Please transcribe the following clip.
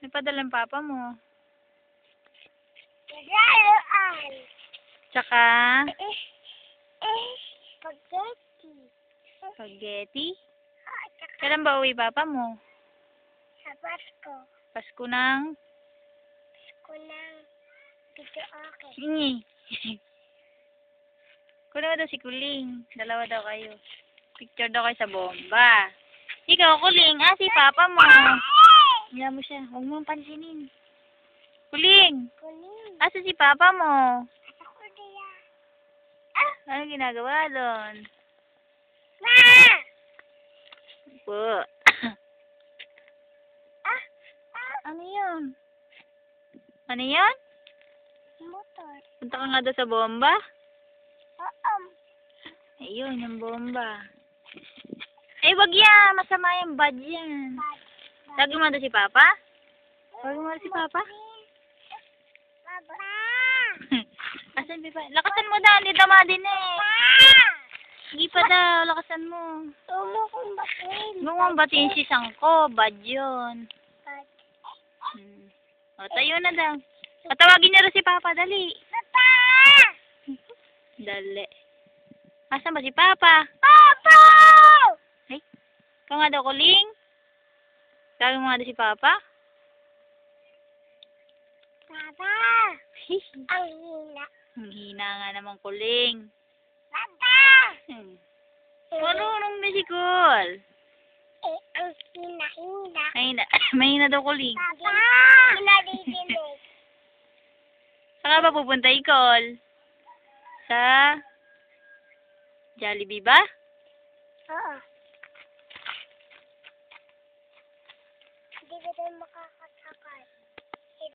May padala ng papa mo. Laruan. Tsaka, Spaghetti. spaghetti. Tsaka Kailan ba uwi papa mo? sa Pasko. Pasko ng... Pasko ng video okay. Hingi. Kunin mo daw si Kuling. Dalawa daw kayo. Picture daw kayo sa bomba. Ikaw, Kuling. Ah, si papa mo. Hiya mo siya. Huwag mong pansinin. Kuling. Kuning. Asa si papa mo? Ako diya. Ano ginagawa doon? Ma! Po. Ano yun? Ano yun? Motor. Punta ka nga doon sa bomba? Oo. Ayun, yung bomba. Eh, wag yan. Masama yung bad yan. Tawagin mo doon si Papa? Tawagin mo doon si Papa? Papa! Asan Papa? Lakasan mo daw. Hindi tama din eh. Hindi pa daw. Lakasan mo. Tumo kong batin. Huwag mong batiin si Sangko. Bad yun. O, tayo na daw. Patawagin niyo rin si Papa. Dali. Papa! Dali. Asan ba si Papa? Papa! Ay, ikaw nga daw, Kuling. Tawagin mo nga daw si Papa. Papa! Ang hina. Ang hina nga naman, Kuling. Papa! Marunong na si Kul. Ang hina-hina. Mahina. Mahina daw, Kuling. Papa! Hinadidinig. Saan ka ba pupunta, Ikol? Sa Jollibee ba? Oo. Hindi ba tayo makaka...